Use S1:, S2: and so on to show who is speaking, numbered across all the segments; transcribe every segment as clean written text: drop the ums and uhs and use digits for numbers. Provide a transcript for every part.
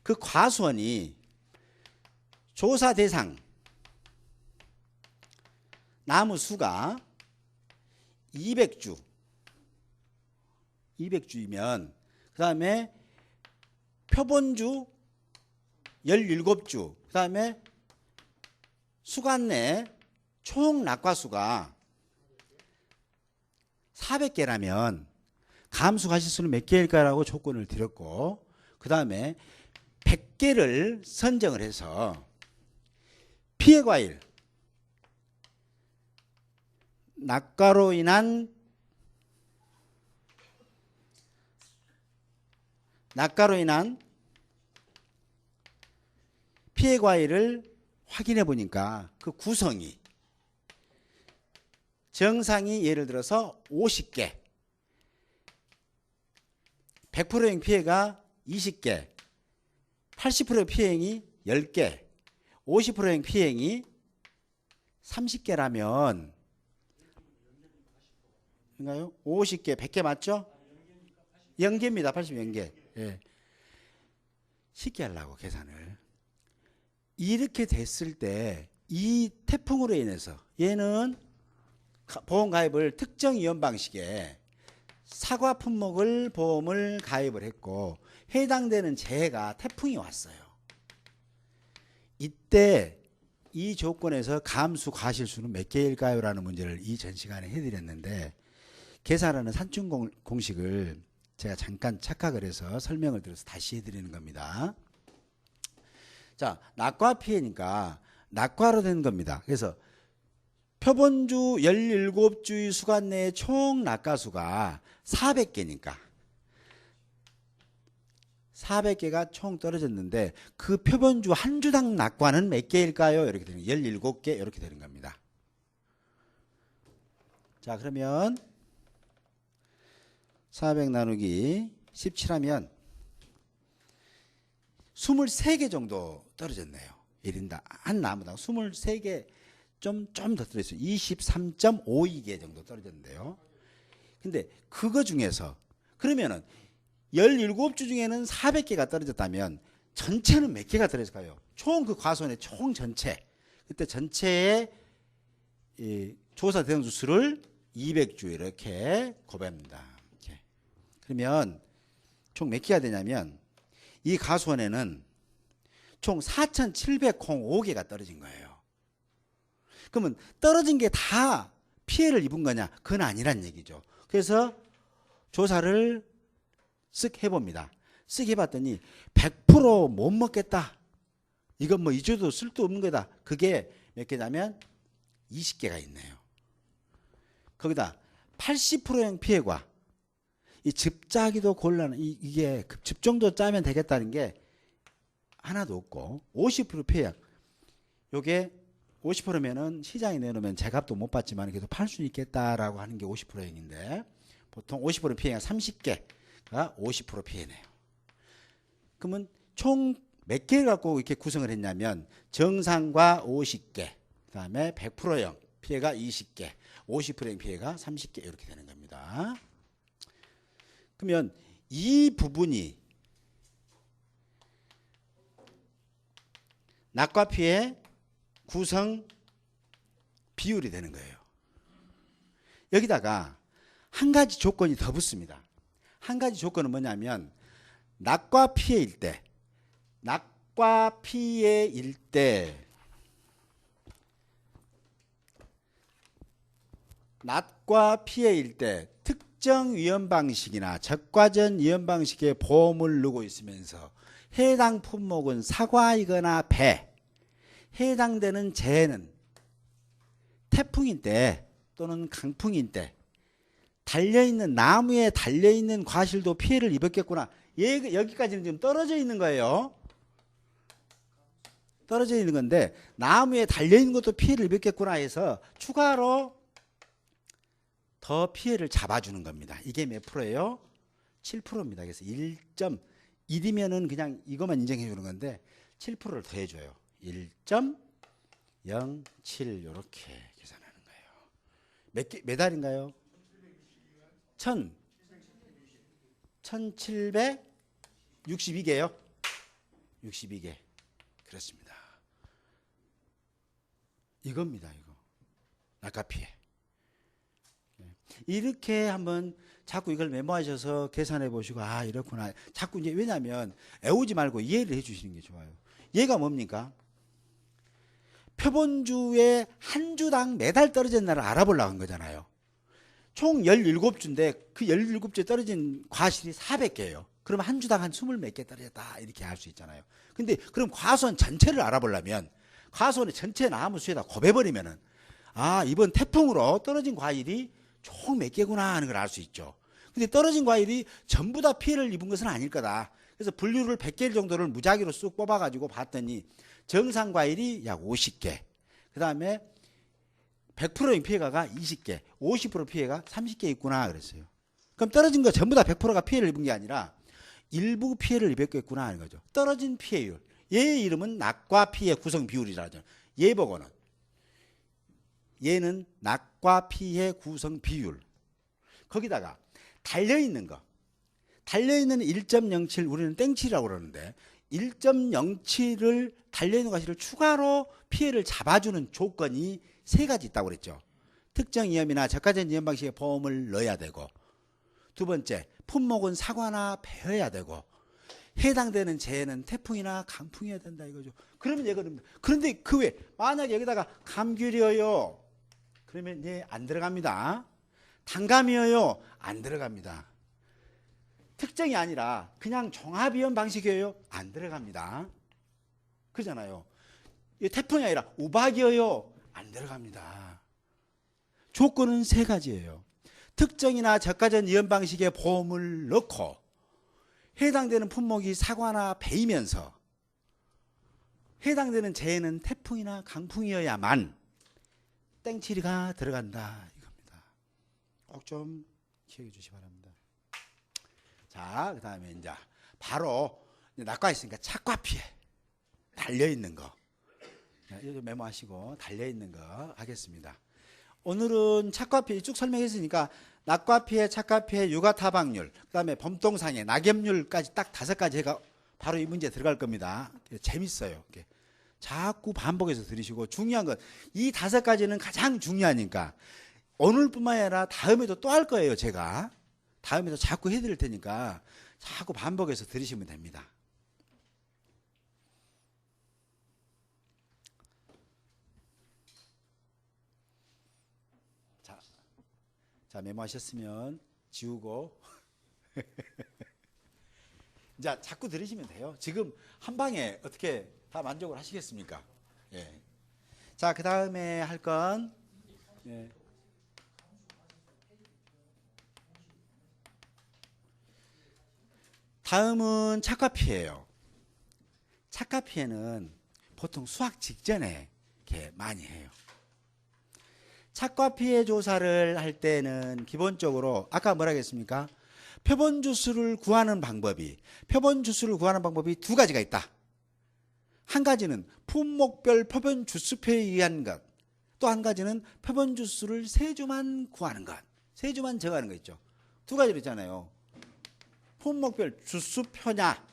S1: 그 과수원이 조사 대상 나무 수가 200주, 200주이면 그 다음에 표본주 17주, 그 다음에 수관 내 총 낙과수가 400개라면 감수 과실수는 몇 개일까라고 조건을 드렸고, 그 다음에 100개를 선정을 해서 피해과일, 낙과로 인한 피해과일을 확인해 보니까 그 구성이 정상이 예를 들어서 50개, 100%형 피해가 20개, 80% 피해행이 10개, 50%형 피해행이 30개라면, 인가요? 50개, 100개 맞죠? 0개입니다. 80연개. 예. 쉽게 하려고 계산을. 이렇게 됐을 때 이 태풍으로 인해서 얘는 보험가입을 특정 위험 방식에 사과 품목을 보험을 가입을 했고 해당되는 재해가 태풍이 왔어요. 이때 이 조건에서 감수 과실수는 몇 개일까요? 라는 문제를 이전 시간에 해드렸는데 계산하는 산출 공식을 제가 잠깐 착각을 해서 설명을 드려서 다시 해드리는 겁니다. 자, 낙과 피해니까 낙과로 된 겁니다. 그래서 표본주 17주의 수관 내의 총 낙과수가 400개니까 400개가 총 떨어졌는데 그 표본주 한 주당 낙과는 몇 개일까요? 이렇게 되는 17개 이렇게 되는 겁니다. 자, 그러면 400 나누기 17하면 23개 정도 떨어졌네요. 1인당 한 나무당 23개 좀 더 떨어졌어요. 23.52개 정도 떨어졌는데요. 근데 그거 중에서 그러면은 17주 중에는 400개가 떨어졌다면 전체는 몇 개가 떨어질까요? 총 그 과수원의 총 전체. 그때 전체의 조사 대상 주수를 200주 이렇게 곱합니다. 이렇게. 그러면 총 몇 개가 되냐면 이 과수원에는 총 4,705개가 떨어진 거예요. 그러면 떨어진 게 다 피해를 입은 거냐? 그건 아니란 얘기죠. 그래서 조사를 쓱 해봅니다. 쓱 해봤더니 100% 못 먹겠다. 이건 뭐 잊어도 쓸데 없는 거다. 그게 몇 개냐면 20개가 있네요. 거기다 80%형 피해과 이 즙짜기도 곤란, 이게 즙 정도 짜면 되겠다는 게 하나도 없고 50% 피해. 요게 50%면은 시장에 내놓으면 제값도 못 받지만 그래도 팔 수 있겠다라고 하는 게 50%형인데 보통 50% 피해가 30개가 50% 피해네요. 그러면 총 몇 개를 갖고 이렇게 구성을 했냐면 정상과 50개, 그다음에 100%형 피해가 20개, 50%형 피해가 30개 이렇게 되는 겁니다. 그러면 이 부분이 낙과 피해 구성 비율이 되는 거예요. 여기다가 한 가지 조건이 더 붙습니다. 한 가지 조건은 뭐냐면 낙과 피해일 때 특정 위험 방식이나 적과전 위험 방식의 보험을 누고 있으면서 해당 품목은 사과이거나 배, 해당되는 재해는 태풍인 때 또는 강풍인 때 달려있는 나무에 달려있는 과실도 피해를 입었겠구나. 여기까지는 지금 떨어져 있는 거예요. 떨어져 있는 건데 나무에 달려있는 것도 피해를 입었겠구나 해서 추가로 더 피해를 잡아주는 겁니다. 이게 몇 프로예요? 7%입니다. 그래서 1.1이면은 그냥 이것만 인정해 주는 건데 7%를 더 해줘요. 1.07 이렇게 계산하는 거예요. 몇 알인가요? 1762개요. 62개. 그렇습니다. 이겁니다, 이거. 낙과 피해. 이렇게 한번 자꾸 이걸 메모하셔서 계산해 보시고, 아, 이렇구나. 자꾸 이제, 왜냐면, 애우지 말고 이해를 해 주시는 게 좋아요. 얘가 뭡니까? 표본주의 한 주당 매달 떨어진 날을 알아보려고 한 거잖아요. 총 17주인데, 그 17주에 떨어진 과실이 400개예요. 그러면 한 주당 한 20 몇 개 떨어졌다. 이렇게 할 수 있잖아요. 근데, 그럼 과수원 전체를 알아보려면, 과수원의 전체 나무 수에다 곱해버리면은, 아, 이번 태풍으로 떨어진 과일이 총 몇 개구나 하는 걸 알 수 있죠. 근데 떨어진 과일이 전부 다 피해를 입은 것은 아닐 거다. 그래서 분류를 100개 정도를 무작위로 쑥 뽑아가지고 봤더니 정상 과일이 약 50개. 그 다음에 100%인 피해가가 20개, 50% 피해가 30개 있구나 그랬어요. 그럼 떨어진 거 전부 다 100%가 피해를 입은 게 아니라 일부 피해를 입었겠구나 하는 거죠. 떨어진 피해율. 얘의 이름은 낙과 피해 구성 비율이라 하죠. 얘 보고는. 얘는 낙과 피해 구성 비율. 거기다가 달려있는 거. 달려있는 1.07 우리는 땡칠이라고 그러는데 1.07을 달려있는 과실을 추가로 피해를 잡아주는 조건이 세 가지 있다고 그랬죠. 특정 위험이나 저가전 위험 방식의 보험을 넣어야 되고, 두 번째 품목은 사과나 배여야 되고, 해당되는 재해는 태풍이나 강풍이어야 된다 이거죠. 그러면 얘거든. 그런데 그 외에 만약에 여기다가 감귤이어요. 그러면 얘 안 들어갑니다. 단감이어요. 안 들어갑니다. 특정이 아니라 그냥 종합위험 방식이에요. 안 들어갑니다. 그잖아요. 태풍이 아니라 우박이어요. 안 들어갑니다. 조건은 세 가지예요. 특정이나 저가전 위험 방식의 보험을 넣고 해당되는 품목이 사과나 배이면서 해당되는 재해는 태풍이나 강풍이어야만 땡칠이가 들어간다 이겁니다. 꼭 좀 기억해 주시기 바랍니다. 자, 그 다음에 이제 바로 낙과 있으니까 착과 피해 달려있는 거 이거 메모하시고 달려있는 거 하겠습니다. 오늘은 착과 피해 쭉 설명했으니까 낙과 피해, 착과 피해, 육아 타박률, 그 다음에 범통상해, 낙엽률까지 딱 5가지 해가 바로 이 문제 들어갈 겁니다. 재밌어요. 자꾸 반복해서 들으시고, 중요한 건 이 5가지는 가장 중요하니까 오늘뿐만 아니라 다음에도 또 할 거예요. 제가 다음에도 자꾸 해드릴 테니까 자꾸 반복해서 들으시면 됩니다. 자, 메모하셨으면 지우고 이제 자꾸 들으시면 돼요. 지금 한 방에 어떻게 다 만족을 하시겠습니까? 예. 자, 그 다음에 할 건 예. 다음은 착과 피해예요. 착과 피해는 보통 수학 직전에 이렇게 많이 해요. 착과 피해 조사를 할 때는 기본적으로 아까 뭐라 했습니까? 표본주수를 구하는 방법이 두 가지가 있다. 한 가지는 품목별 표본주수표에 의한 것, 또 한 가지는 표본주수를 세 주만 구하는 것, 세 주만 정하는 거 있죠. 두 가지로 있잖아요. 품목별 주수표냐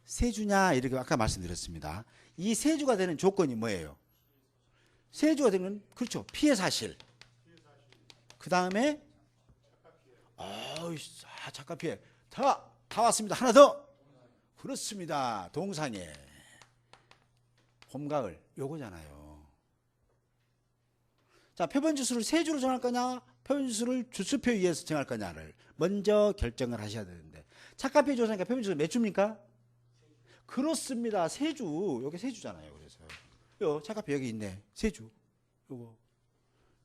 S1: 세 주냐 이렇게 아까 말씀드렸습니다. 이 세 주가 되는 조건이 뭐예요? 세 주가 되면 그렇죠. 피해 사실. 그 다음에 착과 피해 다 왔습니다. 하나 더. 그렇습니다. 동상해. 봄, 가을 요거잖아요. 자, 표본주수를 세 주로 정할 거냐, 표본주수를 주수표에 의해서 정할 거냐를 먼저 결정을 하셔야 되는데, 착과 피해 조사니까 표본주수 몇 주입니까? 그렇습니다. 세 주. 여기 세 주잖아요. 그래서 요 착과 피해 여기 있네. 세 주. 요거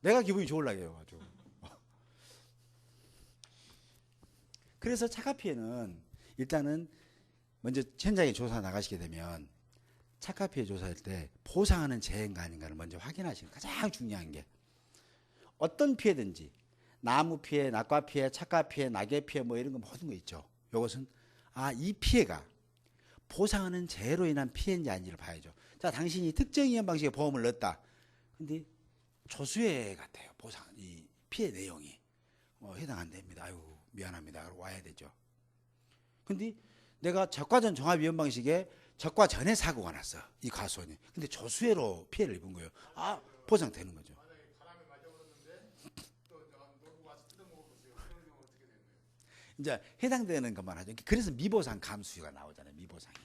S1: 내가 기분이 좋을라게요. 아주. 그래서 착과 피해는 일단은 먼저 현장에 조사 나가시게 되면 착과 피해 조사할 때 보상하는 재해인가 아닌가를 먼저 확인하시는 가장 중요한 게, 어떤 피해든지 나무 피해, 낙과 피해, 착과 피해, 낙엽 피해 뭐 이런 거 모든 거 있죠. 이것은 이 피해가 보상하는 재해로 인한 피해인지 아닌지를 봐야죠. 자, 당신이 특정 위험 방식의 보험을 넣었다. 근데 조수회 같아요. 보상 이 피해 내용이 해당 안 됩니다. 아유 미안합니다. 와야 되죠. 근데 내가 적과전 종합이용 방식에 적과 전에 사고가 났어. 이 과수원이. 근데 조수해로 피해를 입은 거예요. 아, 보상되는 거죠. 이제 해당되는 것만 하죠. 그래서 미보상 감수가 나오잖아요. 미보상이.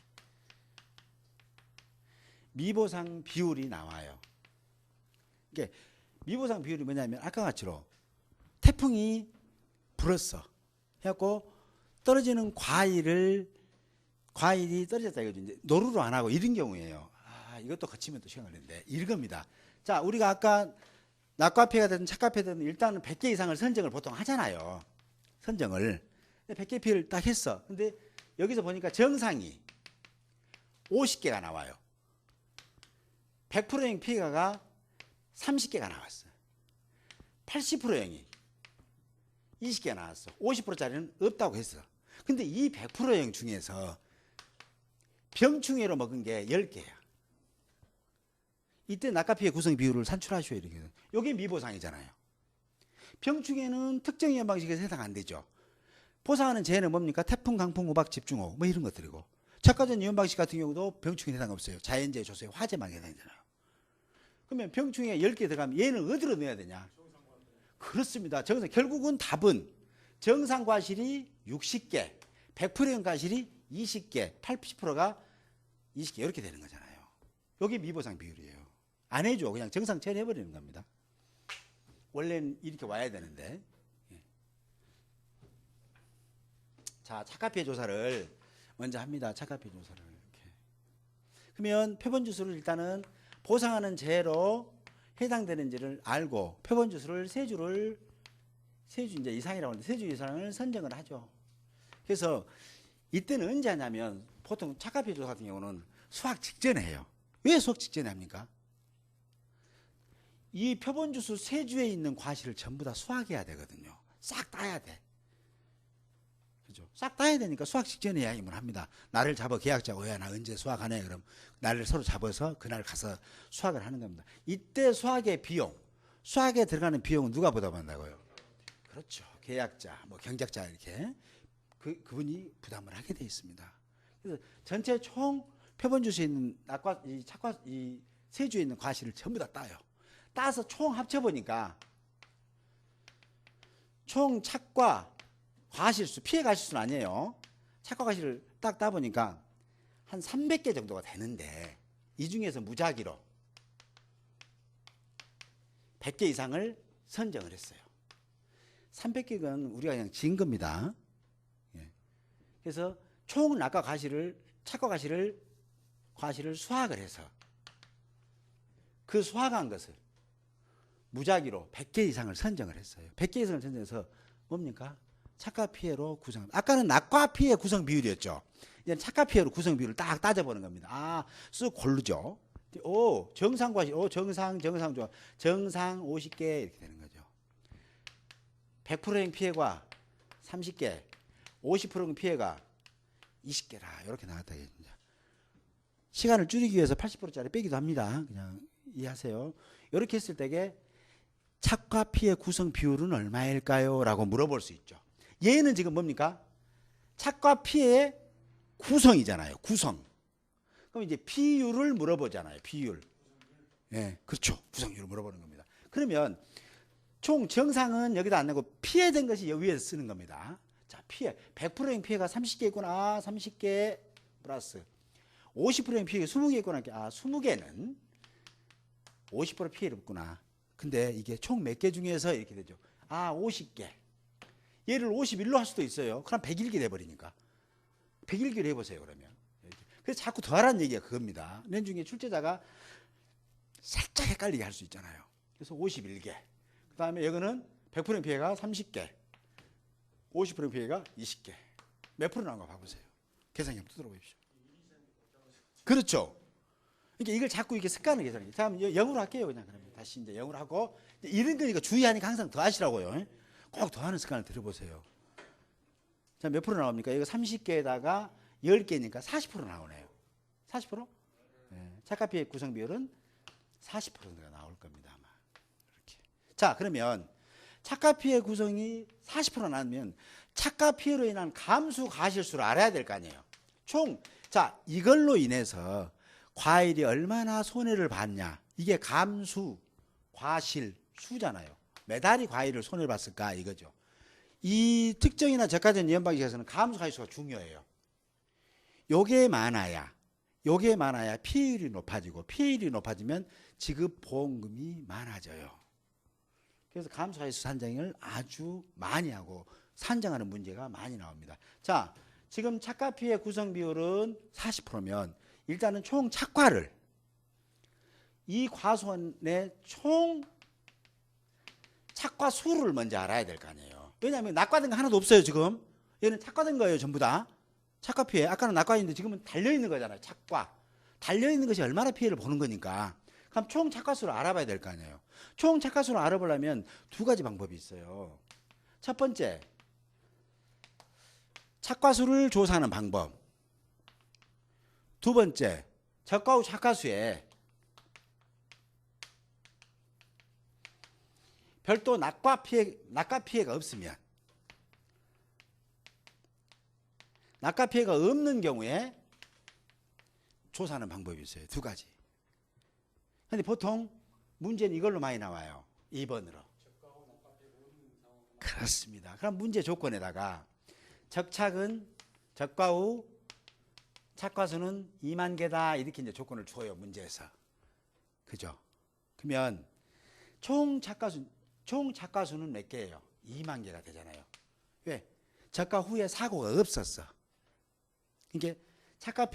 S1: 미보상 비율이 나와요. 이게 미보상 비율이 뭐냐면 아까 같이로 태풍이 불었어. 해갖고 떨어지는 과일이 떨어졌다 이거죠. 이제 노루로 안 하고 이런 경우에요. 아, 이것도 거치면 또 시간 걸리는데 이겁니다. 자, 우리가 아까 낙과피해가 되든 착과피해가 되든 일단은 100개 이상을 선정을 보통 하잖아요. 선정을. 100개 피해를 딱 했어. 근데 여기서 보니까 정상이 50개가 나와요. 100%형 피해가가 30개가 나왔어요. 80%형이 20개가 나왔어. 50%짜리는 없다고 했어. 근데 이 100%형 중에서 병충해로 먹은 게 10개야. 이때 낙과피해 구성 비율을 산출하셔야 되거든. 이게 미보상이잖아요. 병충해는 특정 위험 방식에서 해당 안 되죠. 보상하는 재해는 뭡니까? 태풍, 강풍, 우박, 집중호우 뭐 이런 것들이고, 착과전 위험 방식 같은 경우도 병충해 해당 없어요. 자연재해, 조소해, 화재만 해당되잖아요. 그러면 병충해 10개 들어가면 얘는 어디로 넣어야 되냐? 그렇습니다. 결국은 답은 정상과실이 60개, 100%형 과실이 20개, 80%가 20개 이렇게 되는 거잖아요. 이게 미보상 비율이에요. 안 해줘. 그냥 정상 처리해버리는 겁니다. 원래는 이렇게 와야 되는데. 자, 착과피해 조사를 먼저 합니다. 착과피해 조사를. 이렇게. 그러면 표본주수를 일단은 보상하는 재해로 해당되는지를 알고 표본주수를 세 주 이제 이상이라고 하는데 3주 이상을 선정을 하죠. 그래서 이때는 언제 하냐면 보통 착과피해 조사 같은 경우는 수확 직전에 해요. 왜 수확 직전에 합니까? 이 표본주수 3주에 있는 과실을 전부 다 수확해야 되거든요. 싹 따야 돼. 그죠? 싹 따야 되니까 수확 직전에 이야기를 합니다. 날을 잡아 계약자가 야, 나 언제 수확하네. 그럼 날을 서로 잡아서 그날 가서 수확을 하는 겁니다. 이때 수확의 비용, 수확에 들어가는 비용은 누가 부담한다고요? 그렇죠. 계약자, 뭐 경작자 이렇게 그분이 부담을 하게 돼 있습니다. 그래서 전체 총 표본주수에 있는 이 세주에 있는 과실을 전부 다 따요. 따서 총 합쳐보니까 총 착과 과실수, 피해 과실수는 아니에요. 착과 과실을 딱 따보니까 한 300개 정도가 되는데 이 중에서 무작위로 100개 이상을 선정을 했어요. 300개는 우리가 그냥 지은 겁니다. 그래서 총 낙과 과실을, 착과 과실을 수확을 해서 그 수확한 것을 무작위로 100개 이상을 선정을 했어요. 100개 이상을 선정해서 뭡니까? 착과피해로 구성. 아까는 낙과피해 구성 비율이었죠. 이제 착과피해로 구성 비율을 딱 따져보는 겁니다. 아, 쓱 고르죠. 오, 정상과실, 오, 정상 좋아. 정상 50개 이렇게 되는 거죠. 100%형 피해가 30개, 50%형 피해가 20개라. 이렇게 나왔다. 시간을 줄이기 위해서 80%짜리 빼기도 합니다. 그냥 이해하세요. 이렇게 했을 때에 착과피해 구성 비율은 얼마일까요? 라고 물어볼 수 있죠. 얘는 지금 뭡니까? 착과피해 구성이잖아요. 구성. 그럼 이제 비율을 물어보잖아요. 비율. 예, 그렇죠. 구성률을 물어보는 겁니다. 그러면 총 정상은 여기다 안 내고 피해된 것이 여기 위에서 쓰는 겁니다. 자, 피해. 100%형 피해가 30개 있구나. 30개 플러스 50%형 피해가 20개 있구나. 아, 20개는 50% 피해를 입구나. 근데 이게 총 몇 개 중에서 이렇게 되죠. 아, 50개. 얘를 51로 할 수도 있어요. 그럼 101개 돼버리니까. 101개로 해보세요, 그러면. 그래서 자꾸 더하라는 얘기가 그겁니다. 낸 중에 출제자가 살짝 헷갈리게 할 수 있잖아요. 그래서 51개. 그 다음에 여기는 100% 피해가 30개. 50% 피해가 20개. 몇 프로 나온 거 봐보세요. 계산기 한번 두드려 보십시오. 그렇죠. 그러니까 이걸 자꾸 이렇게 습관을 계산해요. 다음 0으로 할게요. 그냥 그러면 다시 이제 0으로 하고 이런 거니까 주의하니까 항상 더 하시라고요. 꼭 더 하는 습관을 들여보세요. 자, 몇 프로 나옵니까? 이거 30개에다가 10개니까 40% 나오네요. 40%? 네. 착과피해 구성 비율은 40% 정도가 나올 겁니다. 아마. 이렇게. 자, 그러면 착과피해 구성이 40% 나오면 착과피해로 인한 감수 과실수를 알아야 될 거 아니에요. 자, 이걸로 인해서 과일이 얼마나 손해를 봤냐. 이게 감수, 과실, 수잖아요. 메달이 과일을 손해를 봤을까 이거죠. 이 특정이나 저가전 연방식에서는 감수 과실수가 중요해요. 요게 많아야 피해율이 높아지고, 피해율이 높아지면 지급 보험금이 많아져요. 그래서 감수 과실수 산정을 아주 많이 하고 산정하는 문제가 많이 나옵니다. 자, 지금 착과 피해 구성 비율은 40%면 일단은 총 착과를, 이 과손의 총 착과 수를 먼저 알아야 될 거 아니에요. 왜냐하면 낙과된 거 하나도 없어요. 지금 얘는 착과된 거예요. 전부 다 착과 피해. 아까는 낙과인데 지금은 달려있는 거잖아요. 착과 달려있는 것이 얼마나 피해를 보는 거니까. 그럼 총 착과수를 알아봐야 될 거 아니에요. 총 착과수를 알아보려면 두 가지 방법이 있어요. 첫 번째, 착과수를 조사하는 방법. 두 번째, 저가 후 착과수에 별도 낙과 피해가 없으면, 낙과 피해가 없는 경우에 조사하는 방법이 있어요. 두 가지. 근데 보통 문제는 이걸로 많이 나와요. 2번으로. 그렇습니다. 그럼 문제 조건에다가 적착은 적과 후 착과수는 2만 개다 이렇게 이제 조건을 줘요. 문제에서. 그죠? 그러면 총 착과수는 몇 개예요? 2만 개가 되잖아요. 왜? 적과 후에 사고가 없었어. 그러니까 착과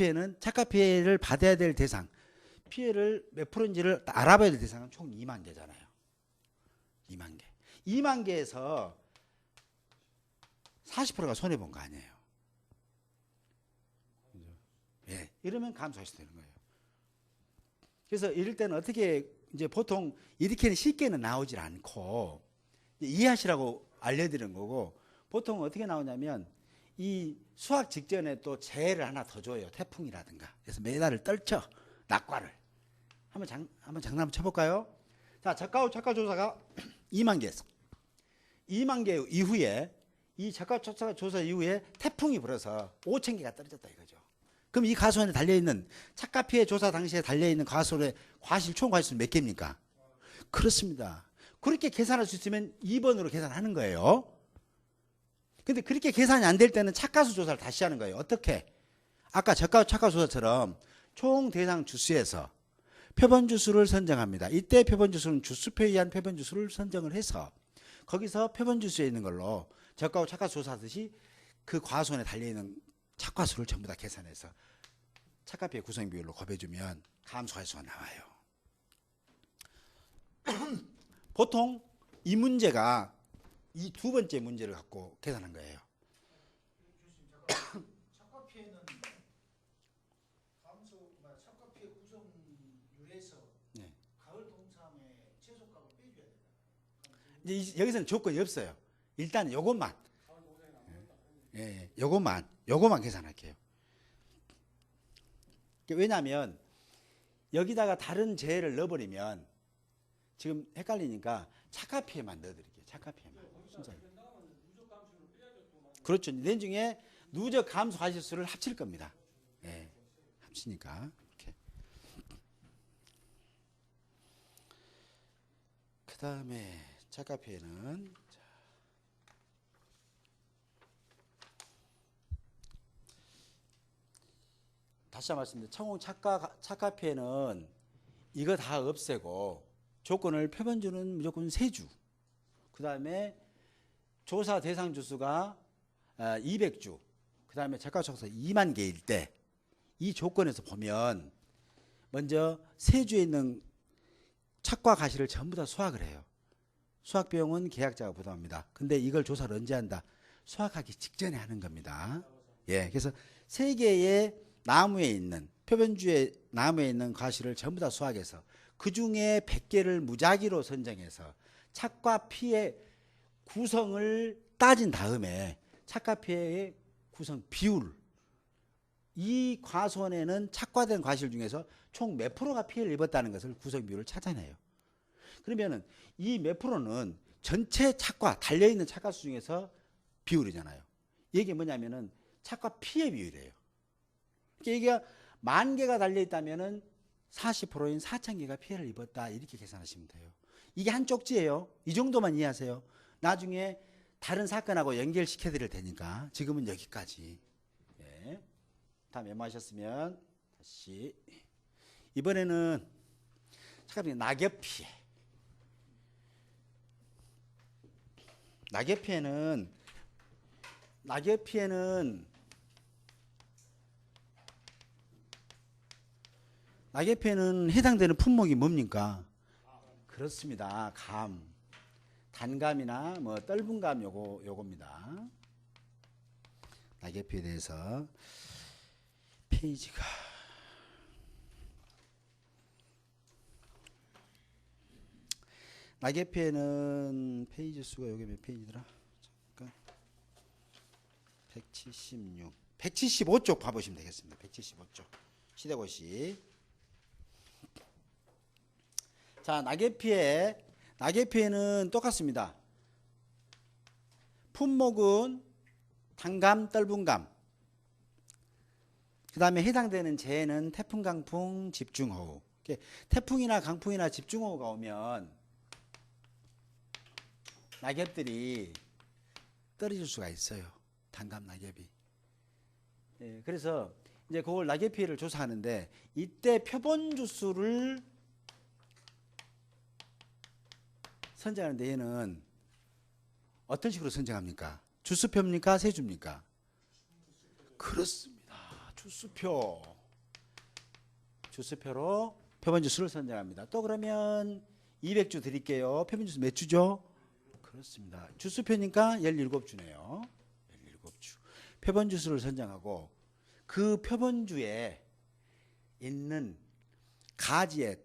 S1: 피해를 받아야 될 대상, 피해를 몇 프로인지를 알아봐야 될 대상은 총 2만 개잖아요. 2만 개. 2만 개에서 40%가 손해본 거 아니에요. 예, 이러면 감수할 수 되는 거예요. 그래서 이럴 때는 어떻게, 이제 보통 이렇게는 쉽게는 나오질 않고 이해하시라고 알려드리는 거고, 보통 어떻게 나오냐면 이 수학 직전에 또 재해를 하나 더 줘요. 태풍이라든가. 그래서 메달을 떨쳐, 낙과를. 한번 장난 한번 쳐볼까요? 자, 저가 후 착과 조사가 2만 개에서 2만 개 이후에, 이 저가 조사 이후에 태풍이 불어서 5천 개가 떨어졌다 이거죠. 그럼 이 과손에 달려있는, 착과 피해 조사 당시에 달려있는 과손의 총 과실수는 몇 개입니까? 그렇습니다. 그렇게 계산할 수 있으면 2번으로 계산하는 거예요. 근데 그렇게 계산이 안 될 때는 착과수 조사를 다시 하는 거예요. 어떻게? 아까 저가 착과 조사처럼 총 대상 주수에서 표본 주수를 선정합니다. 이때 표본 주수는 주수표에 의한 표본 주수를 선정을 해서 거기서 표본 주수에 있는 걸로 저가 착과 조사하듯이 그 과손에 달려있는 착과수를 전부 다 계산해서 착과 피해 구성 비율로 곱해주면 감수 과실수가 나와요. 보통 이 문제가 이 두 번째 문제를 갖고 계산한 거예요.
S2: 착과 피해는 착과 피해 구성률에서
S1: 네.
S2: 가을 동참의 최소값을 빼줘야 된다.
S1: 이제 여기서는 조건이 없어요. 일단 요것만, 요것만 계산할게요. 왜냐하면 여기다가 다른 재해를 넣어버리면 지금 헷갈리니까 착과 피해만 넣어드릴게요. 착과 피해만. 순서로. 그렇죠. 내중에 누적 감수 과실수를 합칠 겁니다. 네, 합치니까. 이렇게. 그 다음에 착과 피해는 다시 한번 말씀드립니다. 총 착과 피해는 이거 다 없애고 조건을 표본주는 무조건 3주. 그 다음에 조사 대상 주수가 200주. 그 다음에 적과조사 2만 개일 때 이 조건에서 보면 먼저 3주에 있는 착과 과실을 전부 다 수확을 해요. 수확 비용은 계약자가 부담합니다. 근데 이걸 조사를 언제 한다? 수확하기 직전에 하는 겁니다. 예, 그래서 3개의 나무에 있는, 표본주의 나무에 있는 과실을 전부 다 수확해서 그 중에 100개를 무작위로 선정해서 착과 피해 구성을 따진 다음에 착과 피해의 구성 비율, 이 과손에는 착과된 과실 중에서 총 몇 프로가 피해를 입었다는 것을 구성 비율을 찾아내요. 그러면은 이 몇 프로는 전체 착과, 달려있는 착과수 중에서 비율이잖아요. 이게 뭐냐면은 착과 피해 비율이에요. 이게 10,000개가 달려 있다면은 40%인 4,000개가 피해를 입었다 이렇게 계산하시면 돼요. 이게 한 쪽지예요. 이 정도만 이해하세요. 나중에 다른 사건하고 연결시켜 드릴 테니까 지금은 여기까지. 예. 다 메모하셨으면 다시 이번에는 잠깐만요. 낙엽 피해. 낙엽 피해는 해당되는 품목이 뭡니까? 그렇습니다. 감. 단감이나 뭐 떫은 감 요겁니다. 낙엽 피해에 대해서 페이지가 낙엽 피해는 페이지 수가 여기 몇 페이지더라? 잠깐. 176. 175쪽 봐보시면 되겠습니다. 175쪽. 시대고시. 자, 낙엽 피해는 똑같습니다. 품목은 단감, 떫은 감. 그 다음에 해당되는 재해는 태풍, 강풍, 집중호우. 태풍이나 강풍이나 집중호우가 오면 낙엽들이 떨어질 수가 있어요. 단감 낙엽이. 예, 그래서 이제 그걸 낙엽 피해를 조사하는데 이때 표본 주수를 선정하는데 얘는 어떤 식으로 선정합니까? 주수표입니까? 세주입니까? 그렇습니다. 주수표로 표본 주수를 선정합니다. 또 그러면 200주 드릴게요. 표본 주수 몇 주죠? 그렇습니다. 주수표니까 17주네요. 17주. 표본 주수를 선정하고 그 표본주에 있는 가지에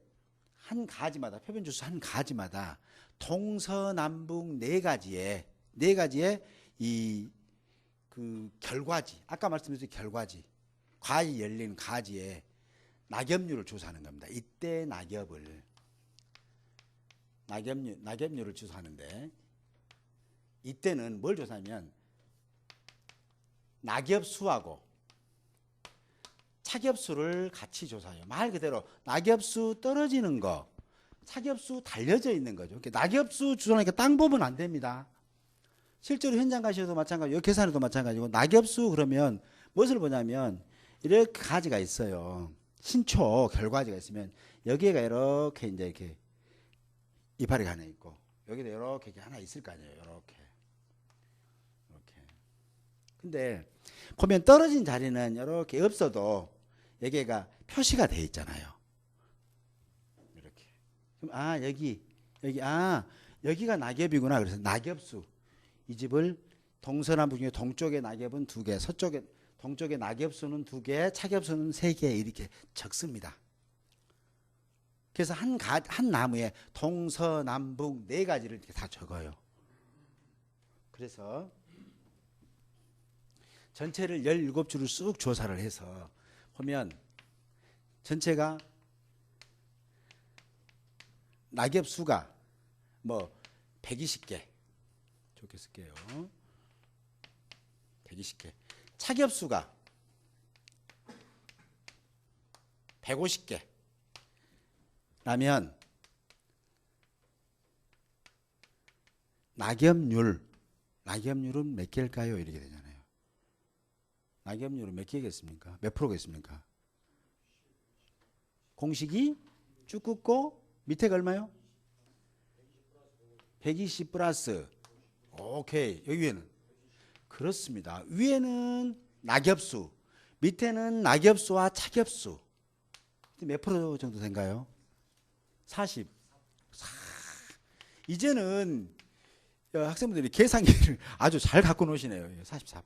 S1: 한 가지마다 표본 주수 한 가지마다 동서남북 네 가지의 이 그 결과지 아까 말씀드린 결과지 과일이 열린 가지에 낙엽률을 조사하는 겁니다. 이때 낙엽률을 조사하는데 이때는 뭘 조사하면 낙엽수하고 착엽수를 같이 조사해요. 말 그대로 낙엽수 떨어지는 거, 착엽수 달려져 있는 거죠. 낙엽수 조사하니까 땅 보면 안 됩니다. 실제로 현장 가셔도 마찬가지고 계산해도 마찬가지고 낙엽수 그러면 무엇을 보냐면 이렇게 가지가 있어요. 신초 결과지가 있으면 여기가 이렇게 이제 이렇게 이파리가 하나 있고 여기도 이렇게 하나 있을 거 아니에요. 이렇게. 근데 보면 떨어진 자리는 이렇게 없어도 여기가 표시가 돼 있잖아요. 이렇게. 그럼 여기가 낙엽이구나. 그래서 낙엽수. 이 집을 동서남북 중에 동쪽에 낙엽은 2개, 동쪽에 낙엽수는 2개, 착엽수는 3개 이렇게 적습니다. 그래서 한 나무에 동서남북 4가지를 이렇게 다 적어요. 그래서 전체를 17주를 쑥 조사를 해서 보면 전체가 낙엽수가 뭐 120개 좋게 쓸게요. 120개. 착엽수가 150개. 라면 낙엽률은 몇 개일까요? 이렇게 되잖아요. 낙엽률은 몇 개겠습니까? 몇 프로겠습니까? 공식이 쭉 긋고 밑에가 얼마요? 120 플러스. 오케이. 여기 위에는 그렇습니다. 위에는 낙엽수, 밑에는 낙엽수와 착엽수. 몇 프로 정도 된가요? 40. 이제는 학생분들이 계산기를 아주 잘 갖고 노시네요. 44%.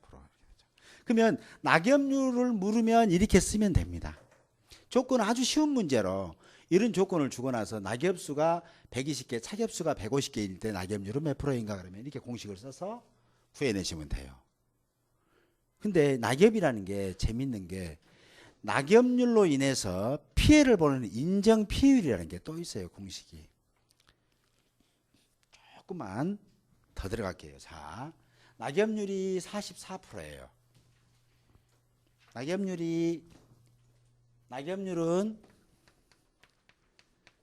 S1: 그러면 낙엽률을 물으면 이렇게 쓰면 됩니다. 조건은 아주 쉬운 문제로 이런 조건을 주고 나서 낙엽수가 120개, 착엽수가 150개일 때 낙엽률은 몇 프로인가 그러면 이렇게 공식을 써서 구해내시면 돼요. 근데 낙엽이라는 게 재밌는 게 낙엽률로 인해서 피해를 보는 인정 피해율이라는 게 또 있어요. 공식이. 조금만 더 들어갈게요. 자, 낙엽률이 44%예요. 낙엽률이 낙엽률은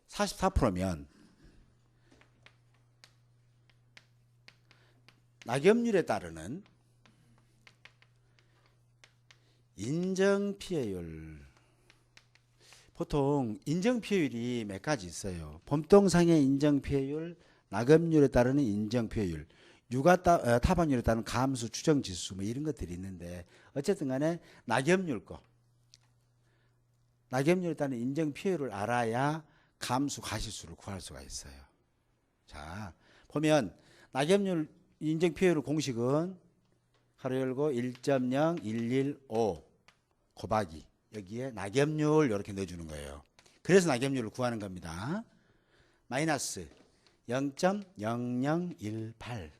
S1: 44%면 낙엽률에 따르는 인정 피해율, 보통 인정 피해율이 몇 가지 있어요. 봄동상의 인정 피해율, 낙엽률에 따르는 인정 피해율, 타반율에 따른 감수 추정 지수 뭐 이런 것들이 있는데 어쨌든 간에 낙엽률에 따른 인정 피해율을 알아야 감수 과실수를 구할 수가 있어요. 자, 보면 낙엽률 인정 피해율 공식은 가로 열고 1.0115 곱하기 여기에 낙엽률 이렇게 넣어주는 거예요. 그래서 낙엽률을 구하는 겁니다. 마이너스 0.0018.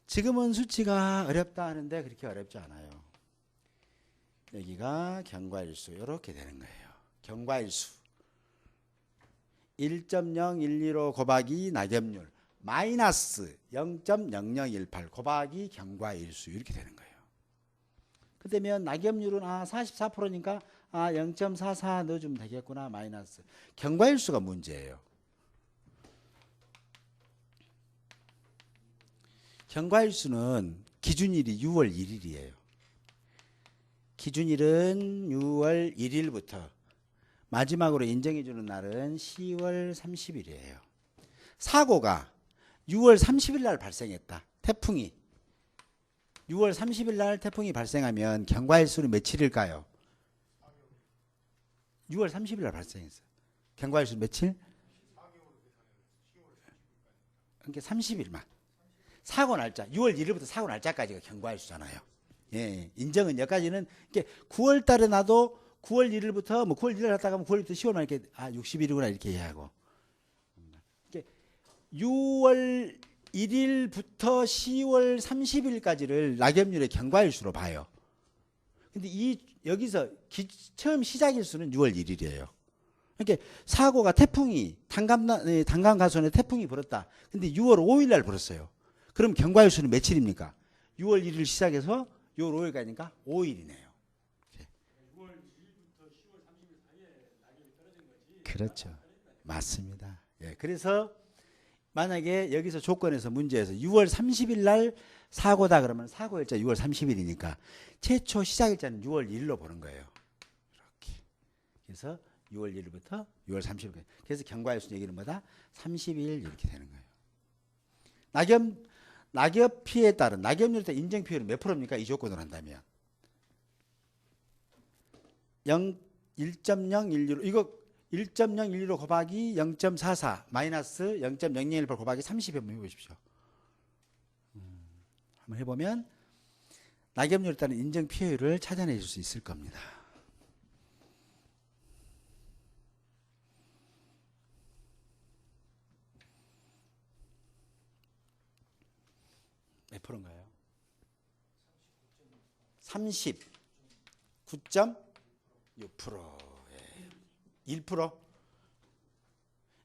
S1: 지금은 수치가 어렵다 하는데 그렇게 어렵지 않아요. 여기가 경과일수 이렇게 되는 거예요. 경과일수 1.0115 곱하기 낙엽률 마이너스 0.0018 곱하기 경과일수 이렇게 되는 거예요. 그러면 낙엽률은 44%니까 0.44 넣어주면 되겠구나. 마이너스 경과일수가 문제예요. 경과일수는 기준일이 6월 1일이에요. 기준일은 6월 1일부터 마지막으로 인정해주는 날은 10월 30일이에요. 사고가 6월 30일 날 발생했다. 태풍이 6월 30일 날 태풍이 발생하면 경과일수는 며칠일까요? 6월 30일 날 발생했어요. 경과일수 며칠? 그러니까 30일만. 사고 날짜 6월 1일부터 사고 날짜까지가 경과일수잖아요. 예, 인정은 여기까지는 9월 달에 나도 9월 1일부터 뭐 9월 1일 갔다가 9월 1일부터 10월 말 이렇게 60일이구나 이렇게 이해하고 6월 1일부터 10월 30일까지를 낙엽률의 경과일수로 봐요. 근데 여기서 처음 시작일수는 6월 1일이에요. 그러니까 사고가 태풍이 단강 가수원에 태풍이 불었다. 근데 6월 5일 날 불었어요. 그럼 경과일수는 며칠입니까? 6월 1일 시작해서 6월 5일까지니까 5일이네요.
S2: 6월 1일부터 10월 30일 사이에 낙엽이 떨어진 거지.
S1: 그렇죠. 맞습니다. 예, 그래서 만약에 여기서 조건에서 문제에서 6월 30일 날 사고다 그러면 사고 일자 6월 30일이니까 최초 시작일자는 6월 1일로 보는 거예요. 이렇게. 그래서 6월 1일부터 6월 30일까지. 그래서 경과일수 얘기는 뭐다? 30일 이렇게 되는 거예요. 낙엽 피해에 따른 낙엽률에 따른 인정 피해율은 몇 프로입니까? 이 조건으로 한다면 1.015 이거 1.015 곱하기 0.44 마이너스 0.0018 곱하기 30 한번 해보십시오. 한번 해보면 낙엽률에 따른 인정 피해율을 찾아내실 수 있을 겁니다. 몇 프로인가요? 39.6%. 1%?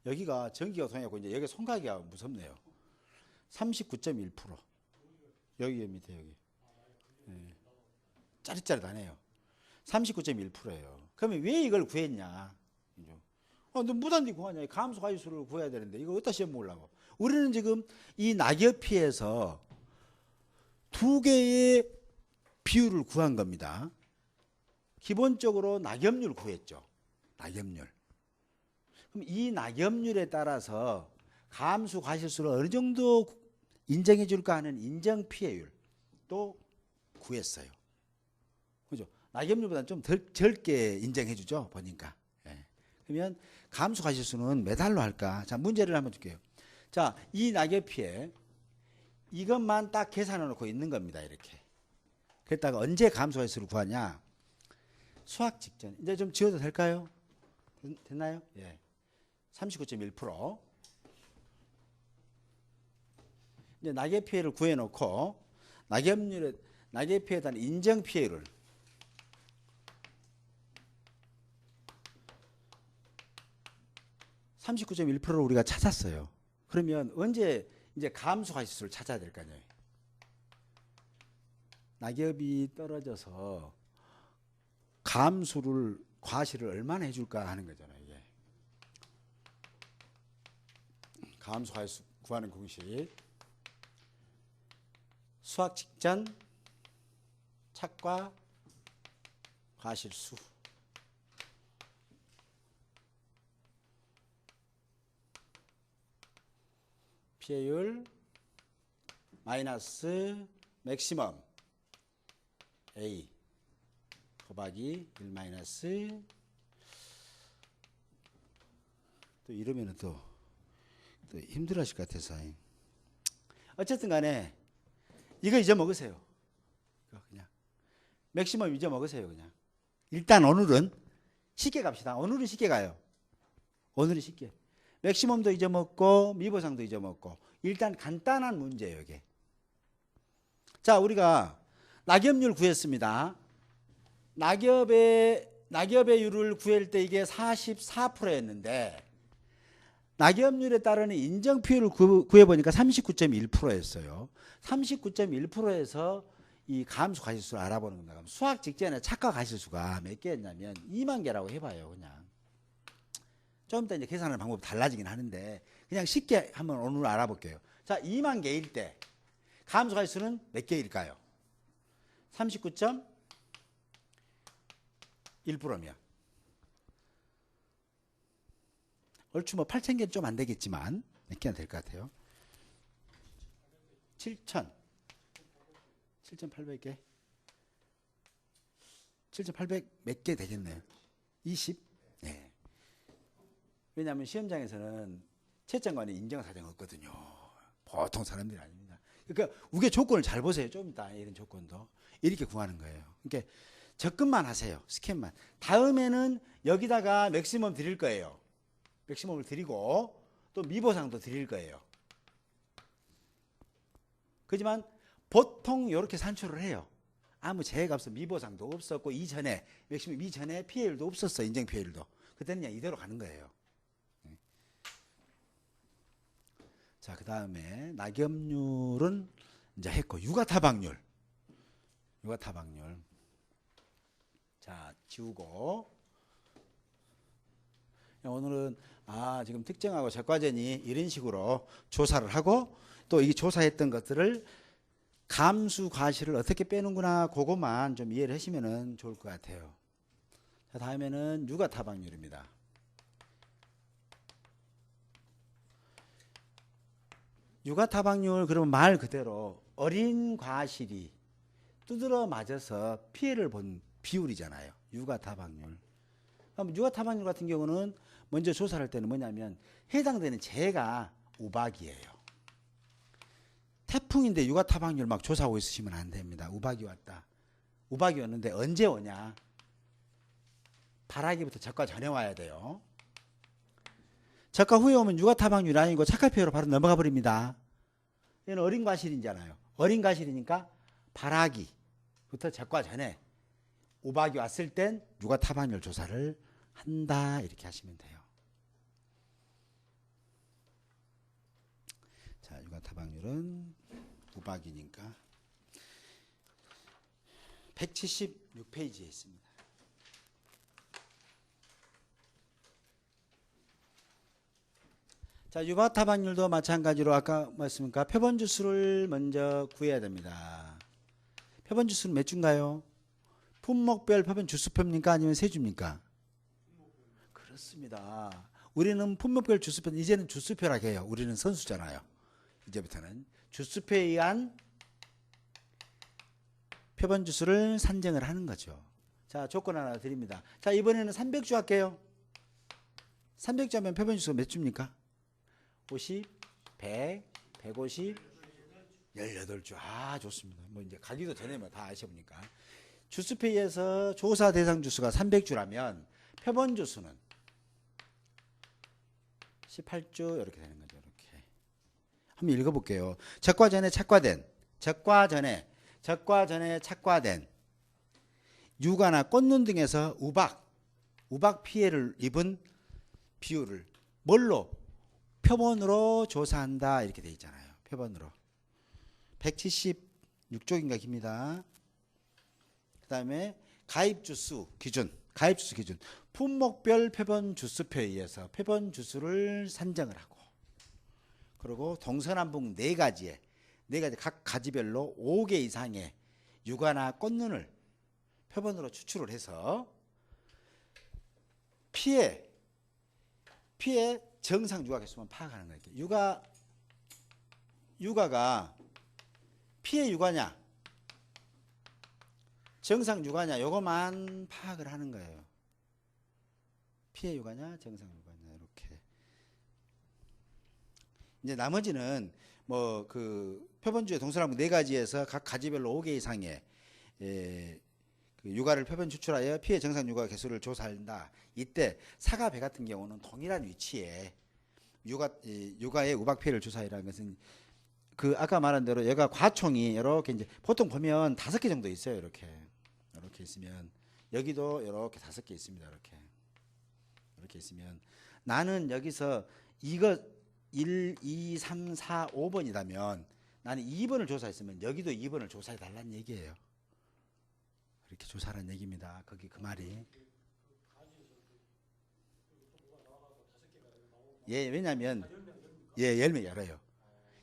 S1: 여기가 전기가 통하고 이제 여기 손가기가 무섭네요. 39.1%. 여기 밑에 여기. 네. 짜릿짜릿하네요. 39.1%예요. 그러면 왜 이걸 구했냐? 너 무단히 구하냐? 감소 가지수를 구해야 되는데 이거 어디다 시험 보려고? 우리는 지금 이 낙엽 피해서 두 개의 비율을 구한 겁니다. 기본적으로 낙엽률 구했죠. 낙엽률. 그럼 이 낙엽률에 따라서 감수 과실수를 어느 정도 인정해 줄까 하는 인정 피해율 또 구했어요. 그죠? 낙엽률보다는 좀 덜 적게 인정해 주죠. 보니까. 예. 그러면 감수 과실수는 몇 알로 할까? 자, 문제를 한번 줄게요. 자, 이 낙엽 피해 이것만 딱 계산해 놓고 있는 겁니다. 이렇게. 그랬다가 언제 감수 과실수를 구하냐? 수학 직전. 이제 좀 지워도 될까요? 됐나요? 예. 39.1%. 이제 낙엽 피해를 구해 놓고 낙엽 피해에 대한 인정 피해를 39.1%를 우리가 찾았어요. 그러면 언제 이제 감수 과실수를 찾아야 될까요? 낙엽이 떨어져서 감수를 과실을 얼마나 해줄까 하는 거잖아요. 이게 감수 과실 구하는 공식. 수학 직전 착과 과실수. 피해율 마이너스 맥시멈 A 곱하기 1 마이너스. 또 이러면은 또 힘들어 하실 것 같아서. 어쨌든 간에 이거 잊어먹으세요. 그냥 맥시멈 잊어먹으세요. 그냥 일단 오늘은 쉽게 갑시다. 오늘은 쉽게 가요. 오늘은 쉽게. 맥시멈도 잊어먹고 미보상도 잊어먹고 일단 간단한 문제예요. 이게. 자, 우리가 낙엽률 구했습니다. 낙엽의 율을 구할 때 이게 44%였는데 낙엽률에 따르는 인정피율을 구해보니까 39.1%였어요. 39.1%에서 이 감수 가실수를 알아보는 겁니다. 그럼 수학 직전에 착과 가실수가 몇 개였냐면 2만 개라고 해봐요. 그냥 좀 이따 이제 계산하는 방법이 달라지긴 하는데 그냥 쉽게 한번 오늘 알아볼게요. 자, 2만 개일 때 감수 가실수는 몇 개일까요? 39.1%면 얼추 뭐 8,000개는 좀 안 되겠지만 몇 개나 될 것 같아요. 7,800개? 7,800 몇 개 되겠네요. 20? 네. 왜냐하면 시험장에서는 채점관에 인정사정 없거든요. 보통 사람들이 아닙니다. 그러니까 우게 조건을 잘 보세요. 좀 이따 이런 조건도 이렇게 구하는 거예요. 그러니까 접근만 하세요. 스캔만. 다음에는 여기다가 맥시멈 드릴 거예요. 맥시멈을 드리고 또 미보상도 드릴 거예요. 그렇지만 보통 이렇게 산출을 해요. 아무 제약 없어. 미보상도 없었고 이전에 맥시멈 이전에 피해율도 없었어. 인정 피해율도. 그때는 그냥 이대로 가는 거예요. 자, 그 다음에 낙엽률은 이제 했고 유가타박률. 자, 지우고 오늘은 지금 특정하고 적과전이 이런 식으로 조사를 하고 또 이 조사했던 것들을 감수 과실을 어떻게 빼는구나 그것만 좀 이해를 하시면 좋을 것 같아요. 자, 다음에는 유가타박률입니다. 유가타박률 그러면 말 그대로 어린 과실이 두드러 맞아서 피해를 본 비율이잖아요. 유가타박률. 그럼 유가타박률 같은 경우는 먼저 조사할 때는 뭐냐면 해당되는 재해가 우박이에요. 태풍인데 유가타박률 막 조사하고 있으시면 안 됩니다. 우박이 왔다. 우박이 왔는데 언제 오냐? 발하기부터 적과 전에 와야 돼요. 적과 후에 오면 유가타박률이 아니고 착화표로 바로 넘어가 버립니다. 얘는 어린 과실이잖아요. 어린 과실이니까 발하기부터 적과 전에 우박이 왔을 땐 유가타박률 조사를 한다 이렇게 하시면 돼요. 자, 유가타박률은 우박이니까 176페이지에 있습니다. 자, 유가타박률도 마찬가지로 아까 말씀드렸습니까? 표본주수를 먼저 구해야 됩니다. 표본주수는 몇 주인가요? 품목별 표본주수표입니까? 아니면 세주입니까? 그렇습니다. 우리는 품목별 주수표, 이제는 주수표라 해요. 우리는 선수잖아요. 이제부터는 주수표에 의한 표본주수를 산정을 하는 거죠. 자, 조건 하나 드립니다. 자, 이번에는 300주 할게요. 300주 하면 표본주수가 몇 주입니까? 50, 100, 150, 18주. 좋습니다. 뭐 이제 가기도 전에 뭐 다 아셔보니까. 주수표에서 조사 대상 주수가 300주라면 표본주수는 18주 이렇게 되는 거죠. 이렇게. 한번 읽어볼게요. 적과 전에 착과된, 적과 전에 착과된 유가나 꽃눈 등에서 우박 피해를 입은 비율을 뭘로? 표본으로 조사한다 이렇게 돼 있잖아요. 표본으로. 176쪽인가 깁니다. 그 다음에 가입주 수 기준 가입 주수 기준 품목별 표본 주수표에 의해서 표본 주수를 산정을 하고, 그리고 동서남북 네 가지 각 가지별로 5개 이상의 육아나 꽃눈을 표본으로 추출을 해서 피해 정상 육아 개수만 파악하는 거예요. 육아가 피해 육아냐 정상 육아냐 요거만 파악을 하는 거예요. 피해 육아냐 정상 육아냐 이렇게. 이제 나머지는 뭐 그 표본주의 동서남북 네 가지에서 각 가지별로 5개 이상의 그 육아를 표본 추출하여 피해 정상 육아 개수를 조사한다. 이때 사과 배 같은 경우는 동일한 위치에 육아의 우박 피해를 조사하라는 것은 그 아까 말한 대로 얘가 과총이 이렇게 이제 보통 보면 5개 정도 있어요. 이렇게 있으면 여기도 이렇게 5개 있습니다. 이렇게 있으면 나는 여기서 이거 1, 2, 3, 4, 5번이라면 나는 2번을 조사했으면 여기도 2번을 조사해 달라는 얘기예요. 이렇게 조사하는 얘기입니다. 거기 그 말이. 예, 왜냐면 예, 10명 열어요.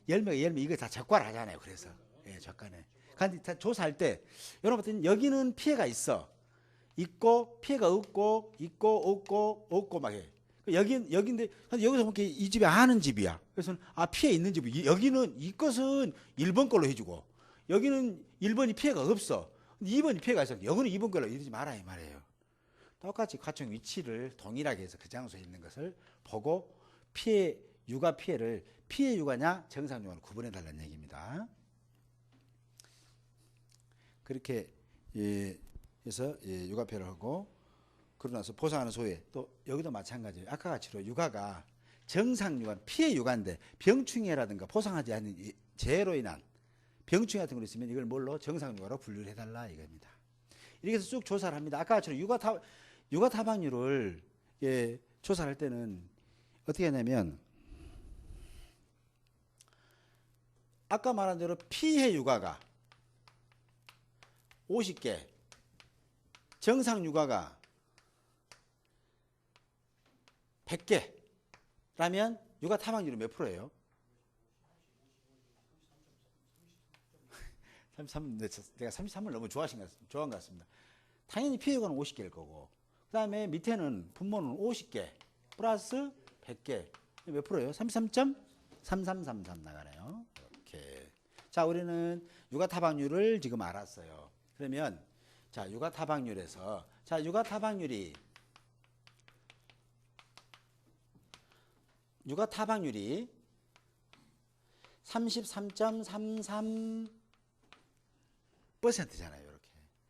S1: 10명 이거 다 적과를 하잖아요. 그래서 예, 적과네. 근데 조사할 때 여러분 여기는 피해가 있고 피해가 없고 있고 없고 막 해. 여기인데 여기서 보니까 이 집이 아는 집이야. 그래서 피해 있는 집이 여기는 이것은 1번 걸로 해주고 여기는 1번이 피해가 없어. 2번이 피해가 있어. 여기는 2번 걸로 이러지 말아 이 말이에요. 똑같이 과총 위치를 동일하게 해서 그 장소에 있는 것을 보고 육아 피해를 피해 육아냐 정상 육아로 구분해 달라는 얘기입니다. 그렇게 해서 육아 피해를 하고 그러고 나서 보상하는 소외 또 여기도 마찬가지예요. 아까 같이로 육아가 정상 육아 피해 육아인데 병충해라든가 보상하지 않는 재해로 인한 병충해 같은 거 있으면 이걸 뭘로 정상 육아로 분류를 해달라 이겁니다. 이렇게 해서 쭉 조사를 합니다. 아까 같이로 육아 타박률을 조사할 때는 어떻게 하냐면 아까 말한 대로 피해 육아가 50개, 정상 육아가 100개라면 육아 타박률이 몇 프로예요? 33, 내가 33을 너무 좋아한 것 같습니다. 당연히 피해 육아는 50개일 거고, 그 다음에 밑에는 분모는 50개 플러스 100개 몇 프로예요? 33.3333 나가네요. 이렇게. 자, 우리는 육아 타박률을 지금 알았어요. 그러면 자, 육아 타박률에서 육아 타박률이 33.33%잖아요. 이렇게.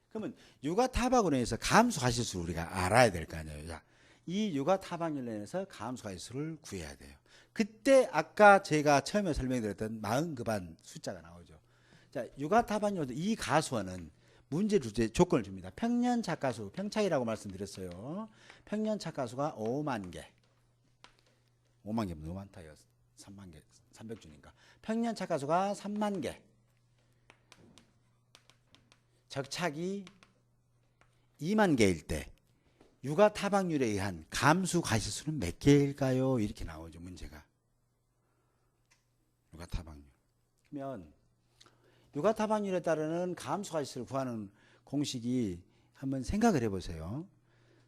S1: 그러면 육아 타박으로 인해서 감소 가시수를 우리가 알아야 될 거 아니에요. 자, 이 육아 타박률로 인해서 감소 가시수를 구해야 돼요. 그때 아까 제가 처음에 설명드렸던 40그 숫자가 나오죠. 자, 육아 타박률 이 가수원은 문제 주제 조건을 줍니다. 평년 착가수, 평차이라고 말씀드렸어요. 평년 착가수가 5만 개. 5만 개면 너무 많다. 3만 개, 300주니까. 평년 착가수가 3만 개. 적착이 2만 개일 때 육아 타박률에 의한 감수 가시수는 몇 개일까요? 이렇게 나오죠, 문제가. 육아 타박률. 그러면 육아 타박률에 따르는 감수 가시수를 구하는 공식이 한번 생각을 해보세요.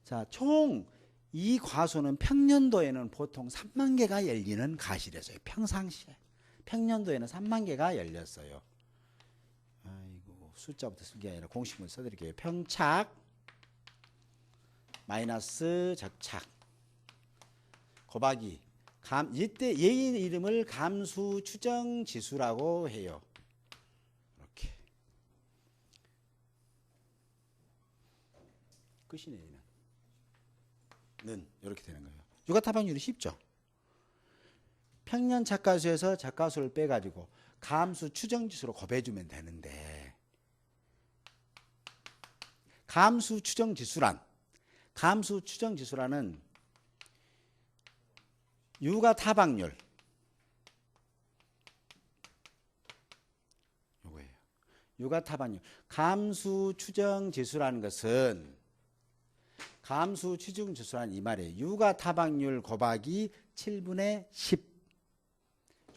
S1: 자, 총 이 과수는 평년도에는 보통 3만 개가 열리는 가실이었어요. 평상시에. 평년도에는 3만 개가 열렸어요. 아이고, 숫자부터 쓸 게 아니라 공식을 써드릴게요. 평착 마이너스 적착 곱하기 이때 얘의 이름을 감수 추정 지수라고 해요. 이렇게 끝이네. 는 이렇게 되는 거예요. 육아 타박률이 쉽죠. 평년 착가수에서 착가수를 빼가지고 감수 추정 지수로 곱해주면 되는데 감수 추정 지수라는 육아 타박률 요거예요. 육아 타박률 감수 추정 지수라는 것은 감수 취중 지수란 이 말이에요. 육아 타박률 곱하기 7분의 10.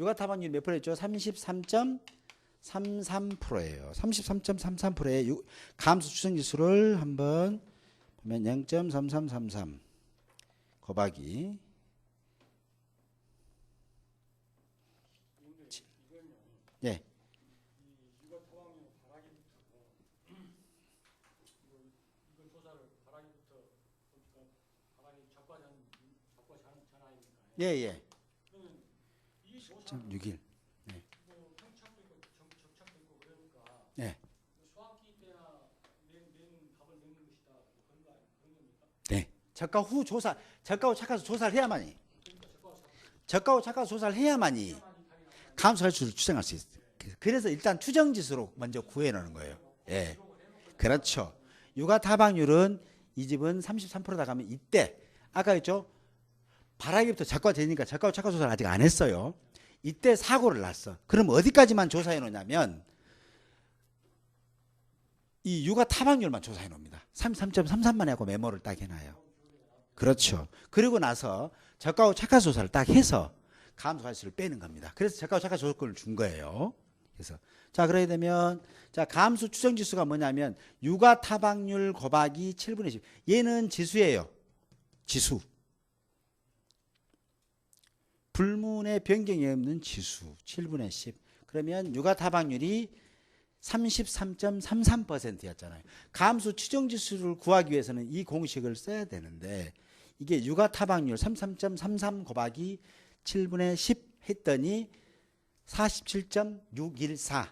S1: 육아 타박률 몇 프로였죠? 33.33%예요. 33.33%의 감수 추정 지수를 한번 보면 0.3333 곱하기 예.
S2: 이거 토방률 바라기부터 이거 조사를 바라기부터 보니까 바라기 적과전화이니까.
S1: 예, 예.
S2: 그러면 이 조사는
S1: 6일.
S2: 뭐 평착도 있고 적착도 있고 그러니까
S1: 네.
S2: 수학기 때나 내는 답을 내는 것이다. 그런 거 아니 그런 겁니까?
S1: 네. 적과 후 조사, 적과 후 착화수 조사를 해야만이.
S2: 그러니까
S1: 적과 후 착화수 조사를 해야만이 감소할 수를 추정할 수 있어요. 그래서 일단 추정 지수로 먼저 구해 놓는 거예요. 예. 그렇죠. 육아 타박률은 이 집은 33%다 가면 이때 아까 했죠. 바라기부터 적과 되니까 적과 후 착화 조사를 아직 안 했어요. 이때 사고를 났어. 그럼 어디까지만 조사해 놓냐면 이 육아 타박률만 조사해 놓습니다. 33.33만 하고 메모를 딱 해놔요. 그렇죠. 그리고 나서 적과 후 착화 조사를 딱 해서 감소할수를 빼는 겁니다. 그래서 적과 후 착화 조건을 준 거예요. 그래서 자 그러게 되면 자 감수 추정 지수가 뭐냐면 육아 타박률 곱하기 7분의 10. 얘는 지수예요. 지수. 불문의 변경이 없는 지수 7분의 10. 그러면 육아 타박률이 33.33%였잖아요. 감수 추정 지수를 구하기 위해서는 이 공식을 써야 되는데 이게 육아 타박률 33.33 곱하기 7분의 10 했더니 47.614.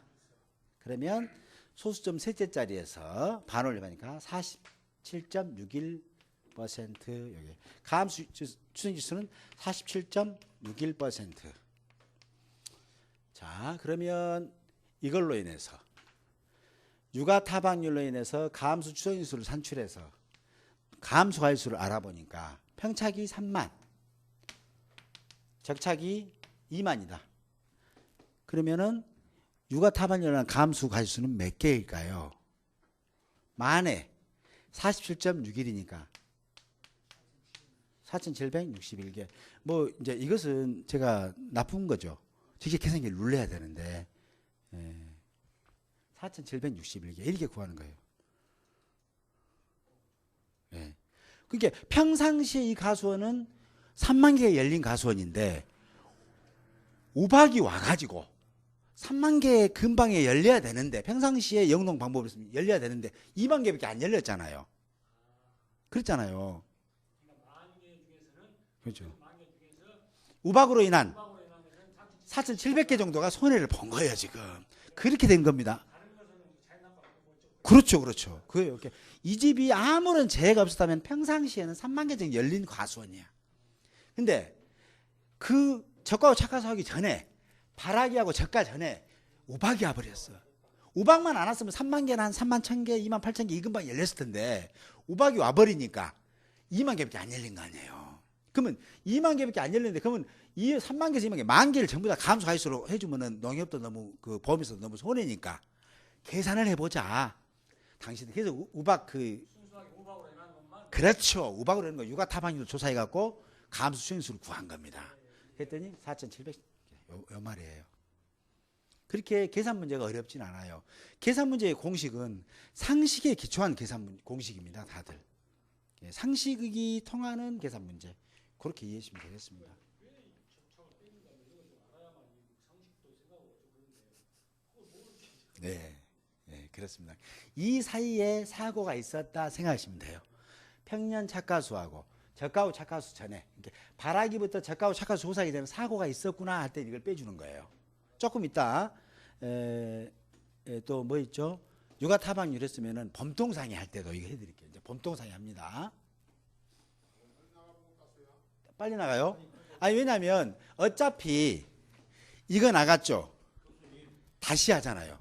S1: 그러면 소수점 셋째 자리에서 반올림 하니까 47.61% 여기. 감수 추정 지수는 47.61%. 자, 그러면 이걸로 인해서 육아 타박률로 인해서 감수 추정 지수를 산출해서 감소할 수를 알아보니까 평착이 3만, 적착이 2만이다. 그러면은 육아 타박률이라는 감수 가지수는 몇 개일까요? 만에 47.61이니까 4,761개. 뭐 이제 이것은 제가 나쁜 거죠. 직접 계산기를 눌러야 되는데 4,761개 이렇게 구하는 거예요. 예. 그게 평상시에 이 가수원은 3만 개가 열린 가수원인데 우박이 와가지고 3만 개 근방에 열려야 되는데 평상시에 영농 방법으로 쓰면 열려야 되는데 2만 개밖에 안 열렸잖아요. 그랬잖아요. 그렇죠. 우박으로 인한 4,700개 정도가 손해를 본 거예요 지금. 그렇게 된 겁니다. 그렇죠, 그렇죠. 그예요. 이 집이 아무런 재해가 없었다면 평상시에는 3만 개 정도 열린 과수원이야. 근데 그 적과하고 착화수하기 전에 바라기하고 적과 전에 우박이 와버렸어. 우박만 안 왔으면 3만 개나 한 3만 1,000개, 2만 8천 개 이 근방 열렸을 텐데 우박이 와버리니까 2만 개밖에 안 열린 거 아니에요. 그러면 2만 개밖에 안 열렸는데 그러면 이 3만 개에서 2만 개, 만 개를 전부 다 감소할수록 해주면은 농협도 너무 그 보험에서도 너무 손해니까 계산을 해보자. 당신 그래서 우박
S2: 순수하게 우박으로 해놓은 것만.
S1: 그렇죠. 우박으로 하는 거 육아 타박률 조사해 갖고 감수 추정수를 구한 겁니다. 그랬더니 4,700 요 말이에요. 그렇게 계산 문제가 어렵진 않아요. 계산 문제의 공식은 상식에 기초한 계산 공식입니다. 다들 상식이 통하는 계산 문제 그렇게 이해하시면 되겠습니다. 네, 네, 그렇습니다. 이 사이에 사고가 있었다 생각하시면 돼요. 평년 착과수하고 적과후 착과수 전에 바라기부터 적과후 착과수 조사하게 되면 사고가 있었구나 할 때 이걸 빼주는 거예요. 조금 있다 또 뭐 있죠? 육아 타박률 했으면은 범통상이 할 때도 이거 해드릴게요. 이제 범통상이 합니다. 빨리 나가요? 아니 왜냐하면 어차피 이거 나갔죠. 다시 하잖아요.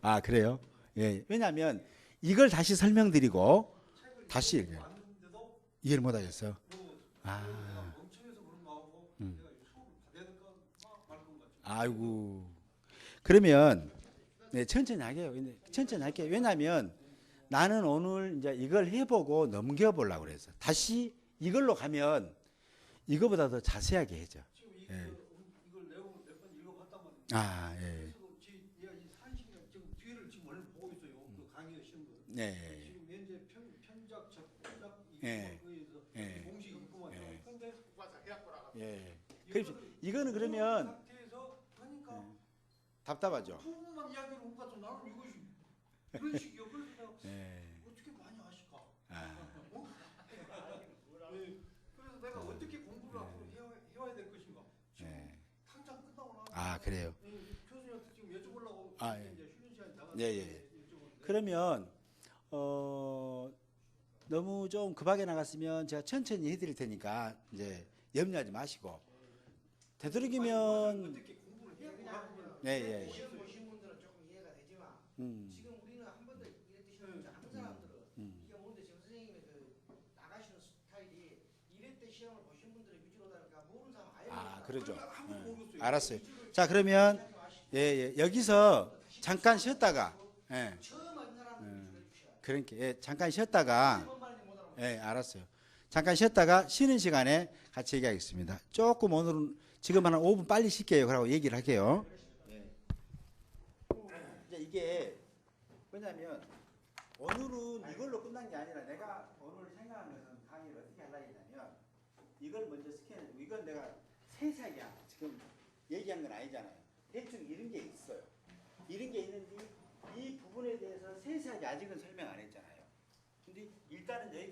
S1: 아 그래요? 예. 왜냐하면 이걸 다시 설명드리고 다시 이해를 못하겠어요. 아, 아이고. 그러면 네, 천천히 할게요. 천천히 할게요. 왜냐하면 나는 오늘 이제 이걸 해보고 넘겨보려고 그래서 다시 이걸로 가면 이거보다 더 자세하게 해줘.
S2: 지금
S1: 예.
S2: 이걸 내용 몇 번 읽어봤단 말이에요.
S1: 아, 예.
S2: 그래서 제가 이 30년 지금 뒤를 지금 원래 보고 있어요. 그 강의하시는 분.
S1: 네.
S2: 지금 현재 편작, 접작
S1: 예.
S2: 이거에서
S1: 예.
S2: 공식 있구만.
S1: 예.
S2: 근데
S1: 예. 그렇죠. 이거는 그러면
S2: 상태에서 하니까
S1: 답답하죠.
S2: 부분만 이야기를 못 가서 나는 이것이 이런 식이요. 그래서 내가
S1: 예.
S2: 어떻게 많이 아실까?
S1: 아,
S2: 네. 그래서 내가 어떻게 공부를 앞으로 해와야 될 것인가? 지금
S1: 예.
S2: 당장 끝나고 나서
S1: 아, 그래요.
S2: 교수님한테 지금 여쭤보려고
S1: 아, 예.
S2: 이제 쉬는 시간이 나가서
S1: 예, 예.
S2: 여쭤보는데
S1: 그러면 너무 좀 급하게 나갔으면 제가 천천히 해드릴 테니까 이제 염려하지 마시고 되도록이면
S2: 어떻게 공부를 해야
S1: 네, 예.
S3: 시험 보신 분들은 조금 이해가 되지만 지금 우리는 한 번도 이랬듯이 하는 사람들은 이게 뭔데 지금 선생님의 그 나가시는 스타일이 이랬듯 시험을 보신 분들의 위주로다 보니까 모르는 사람 아예
S1: 아,
S3: 모르는
S1: 그러죠.
S2: 아무도 모르겠어요.
S1: 알았어요. 자, 그러면 예, 예. 여기서 잠깐 쉬었다가 예.
S3: 사람. 처음 한 사람들 위주로 해주셔야
S1: 그러니까 예, 잠깐 쉬었다가
S3: 한번 말인지 못 알아보고
S1: 예, 알았어요. 잠깐 쉬었다가 쉬는 시간에 같이 얘기하겠습니다. 조금 오늘은 지금 한 5분 빨리 쉴게요. 그러고 얘기를 할게요. 이제 이게 뭐냐면 오늘은 이걸로 끝난 게 아니라 내가 오늘 생각한 것은 강의를 어떻게 하려고 했냐면 이걸 먼저 스캔해주고 이건 내가 세세하게 지금 얘기한 건 아니잖아요. 대충 이런 게 있어요. 이런 게 있는데 이 부분에 대해서 세세하게 아직은 설명 안 했잖아요. 근데 일단은 여기까지